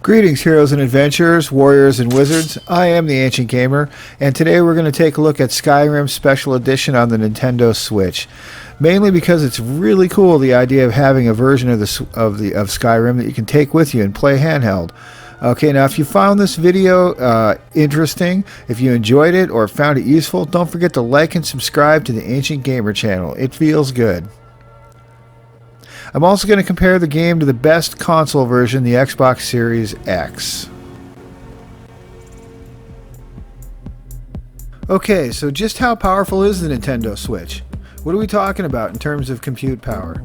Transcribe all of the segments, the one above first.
Greetings, heroes and adventurers, warriors and wizards. I am the Ancient Gamer, and today we're going to take a look at Skyrim Special Edition on the Nintendo Switch. Mainly because it's really cool, the idea of having a version of Skyrim that you can take with you and play handheld. Okay, now if you found this video interesting, if you enjoyed it or found it useful, don't forget to like and subscribe to the Ancient Gamer channel. It feels good. I'm also going to compare the game to the best console version, the Xbox Series X. Okay, so just how powerful is the Nintendo Switch? What are we talking about in terms of compute power?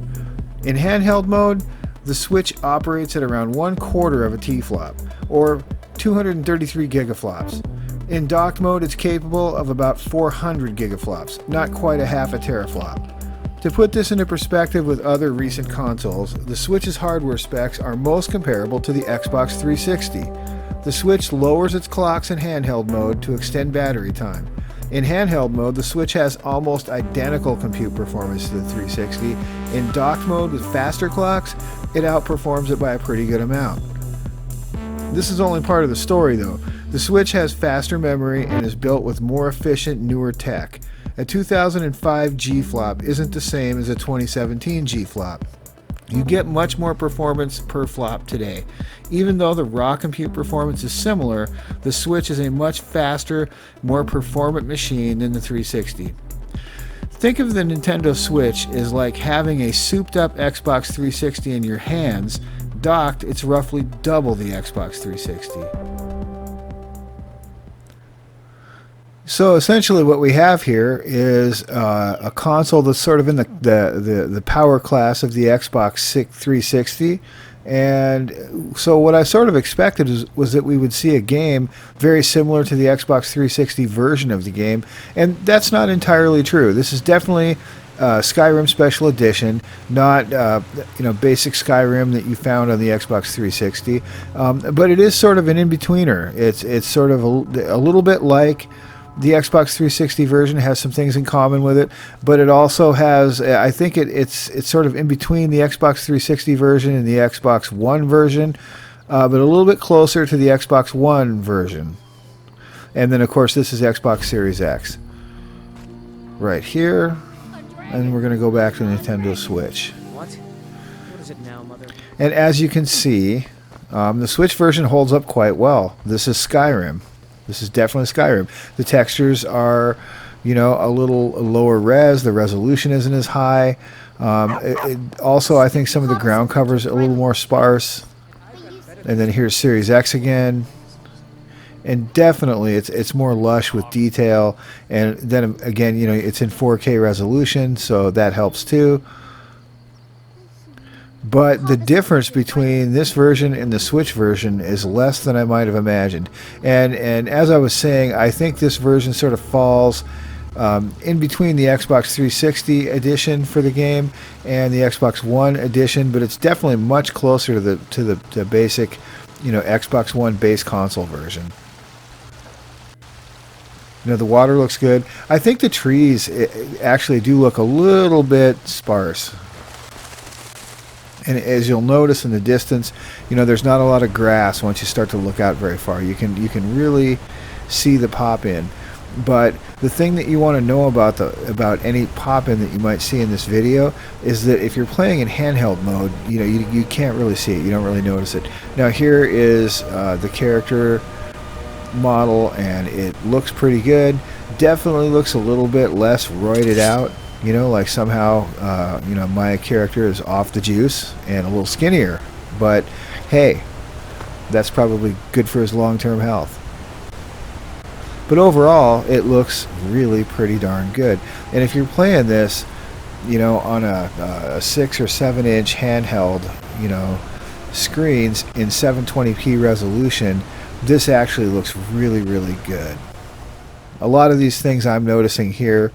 In handheld mode, the Switch operates at around 1/4 of a T-flop, or 233 gigaflops. In docked mode, it's capable of about 400 gigaflops, not quite a half a teraflop. To put this into perspective with other recent consoles, the Switch's hardware specs are most comparable to the Xbox 360. The Switch lowers its clocks in handheld mode to extend battery time. In handheld mode, the Switch has almost identical compute performance to the 360. In docked mode with faster clocks, it outperforms it by a pretty good amount. This is only part of the story though. The Switch has faster memory and is built with more efficient, newer tech. A 2005 G-flop isn't the same as a 2017 G-flop. You get much more performance per flop today. Even though the raw compute performance is similar, the Switch is a much faster, more performant machine than the 360. Think of the Nintendo Switch as like having a souped-up Xbox 360 in your hands. Docked, it's roughly double the Xbox 360. So essentially what we have here is a console that's sort of in the power class of the Xbox 360, and so what I sort of expected was that we would see a game very similar to the Xbox 360 version of the game, and that's not entirely true. This is definitely Skyrim Special Edition, not basic Skyrim that you found on the Xbox 360, but it is sort of an in-betweener. It's sort of a little bit like the Xbox 360 version, has some things in common with it, but it also has, I think it's sort of in between the Xbox 360 version and the Xbox One version, but a little bit closer to the Xbox One version. And then of course this is Xbox Series X. Right here, and we're going to go back to Nintendo Switch. What is it now, Mother? And as you can see, the Switch version holds up quite well. This is Skyrim. This is definitely Skyrim. The textures are, a little lower res. The resolution isn't as high. Also, I think some of the ground cover's a little more sparse. And then here's Series X again. And definitely, it's more lush with detail. And then again, it's in 4K resolution, so that helps too. But the difference between this version and the Switch version is less than I might have imagined. And as I was saying, I think this version sort of falls in between the Xbox 360 edition for the game and the Xbox One edition, but it's definitely much closer to the basic, Xbox One base console version. The water looks good. I think the trees actually do look a little bit sparse. And as you'll notice in the distance, there's not a lot of grass once you start to look out very far. You can really see the pop-in. But the thing that you want to know about any pop-in that you might see in this video is that if you're playing in handheld mode, you can't really see it. You don't really notice it. Now here is the character model, and it looks pretty good. Definitely looks a little bit less roided out. Like somehow, my character is off the juice and a little skinnier. But hey, that's probably good for his long-term health. But overall, it looks really pretty darn good. And if you're playing this, on a 6 or 7 inch handheld, screens in 720p resolution, this actually looks really, really good. A lot of these things I'm noticing here,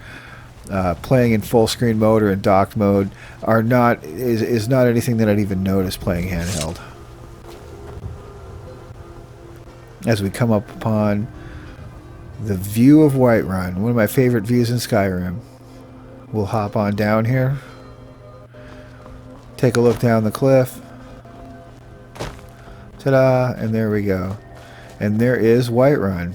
playing in full screen mode or in docked mode, is not anything that I'd even notice playing handheld. As we come up upon the view of Whiterun, one of my favorite views in Skyrim, we'll hop on down here, take a look down the cliff, Ta-da! And there we go. And there is Whiterun.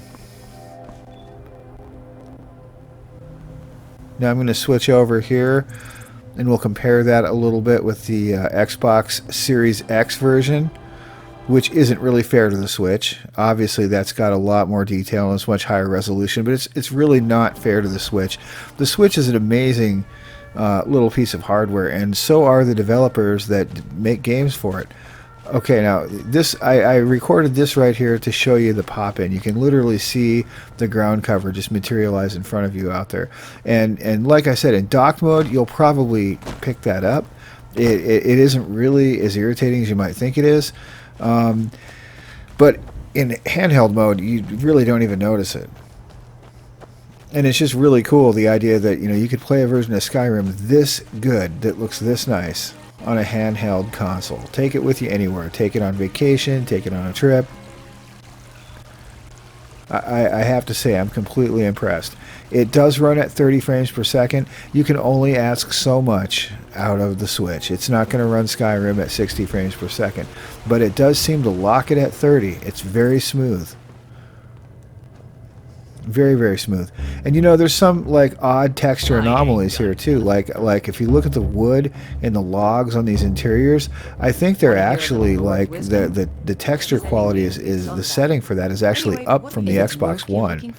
Now I'm going to switch over here and we'll compare that a little bit with the Xbox Series X version, which isn't really fair to the Switch. Obviously that's got a lot more detail and it's much higher resolution, but it's really not fair to the Switch. The Switch is an amazing little piece of hardware, and so are the developers that make games for it. Okay, now this I recorded this right here to show you the pop-in. You can literally see the ground cover just materialize in front of you out there. And like I said, in docked mode, you'll probably pick that up. It isn't really as irritating as you might think it is. But in handheld mode, you really don't even notice it. And it's just really cool, the idea that, you know, you could play a version of Skyrim this good, that looks this nice, on a handheld console. Take it with you anywhere. Take it on vacation, take it on a trip. I have to say, I'm completely impressed. It does run at 30 frames per second. You can only ask so much out of the Switch. It's not going to run Skyrim at 60 frames per second. But it does seem to lock it at 30. It's very smooth. Very, very smooth. And you know, there's some like odd texture anomalies here too. Like if you look at the wood and the logs on these interiors, I think they're actually like the texture quality is the setting for that is actually up from the Xbox One.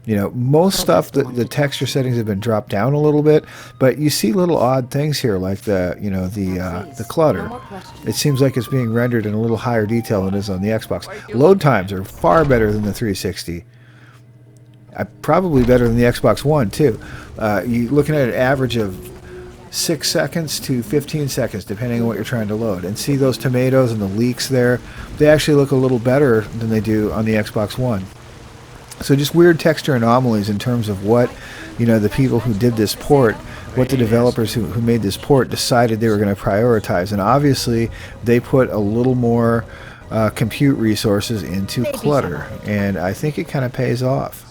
You know, most stuff the texture settings have been dropped down a little bit, but you see little odd things here like the clutter. It seems like it's being rendered in a little higher detail than it is on the Xbox. Load times are far better than the 360. Probably better than the Xbox One too. You're looking at an average of 6 seconds to 15 seconds depending on what you're trying to load. And see those tomatoes and the leaks there? They actually look a little better than they do on the Xbox One. So just weird texture anomalies in terms of what, you know, the people who did this port, what the developers who made this port decided they were going to prioritize. And obviously they put a little more compute resources into clutter, and I think it kind of pays off.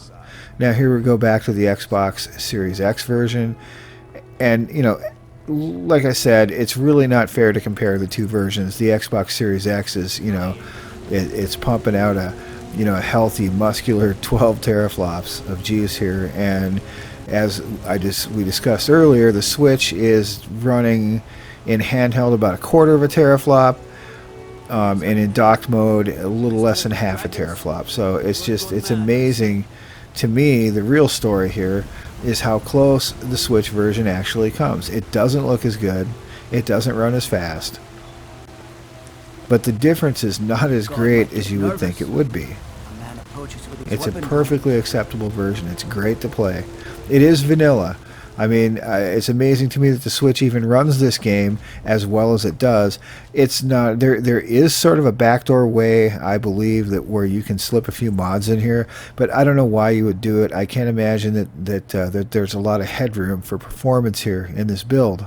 Now here we go back to the Xbox Series X version, and you know, like I said, it's really not fair to compare the two versions. The Xbox Series X is, you know, it's pumping out a healthy, muscular 12 teraflops of G's here, and as we discussed earlier, the Switch is running in handheld about a quarter of a teraflop, and in docked mode a little less than half a teraflop. So it's amazing. To me, the real story here is how close the Switch version actually comes. It doesn't look as good. It doesn't run as fast. But the difference is not as great as you would think it would be. It's a perfectly acceptable version. It's great to play. It is vanilla. I mean, it's amazing to me that the Switch even runs this game as well as it does. It's not there. There is sort of a backdoor way, I believe, that where you can slip a few mods in here, but I don't know why you would do it. I can't imagine that there's a lot of headroom for performance here in this build.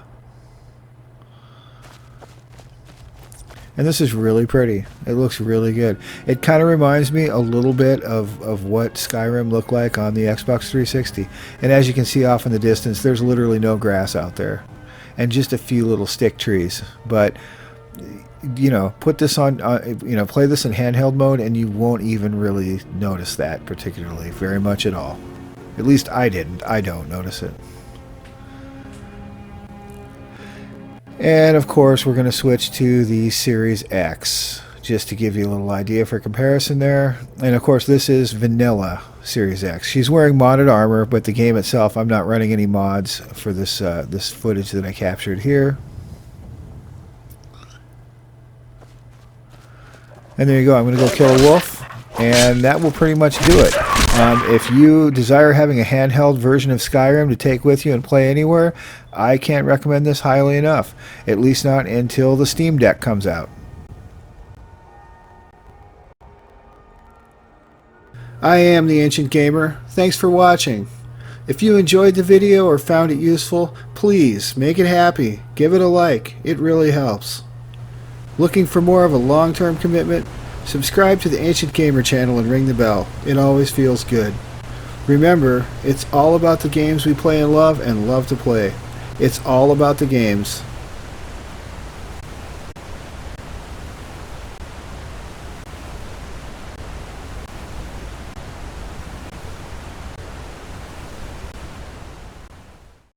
And this is really pretty. It looks really good. It kind of reminds me a little bit of what Skyrim looked like on the Xbox 360. And as you can see off in the distance, there's literally no grass out there. And just a few little stick trees. But, you know, put this on, play this in handheld mode and you won't even really notice that particularly very much at all. At least I didn't. I don't notice it. And of course we're going to switch to the Series X just to give you a little idea for comparison there. And of course this is vanilla Series X. She's wearing modded armor, but the game itself, I'm not running any mods for this this footage that I captured here. And there you go. I'm going to go kill a wolf, and that will pretty much do it. If you desire having a handheld version of Skyrim to take with you and play anywhere, I can't recommend this highly enough. At least not until the Steam Deck comes out. I am the Ancient Gamer. Thanks for watching. If you enjoyed the video or found it useful, please make it happy. Give it a like. It really helps. Looking for more of a long-term commitment? Subscribe to the Ancient Gamer channel and ring the bell. It always feels good. Remember, it's all about the games we play and love to play. It's all about the games.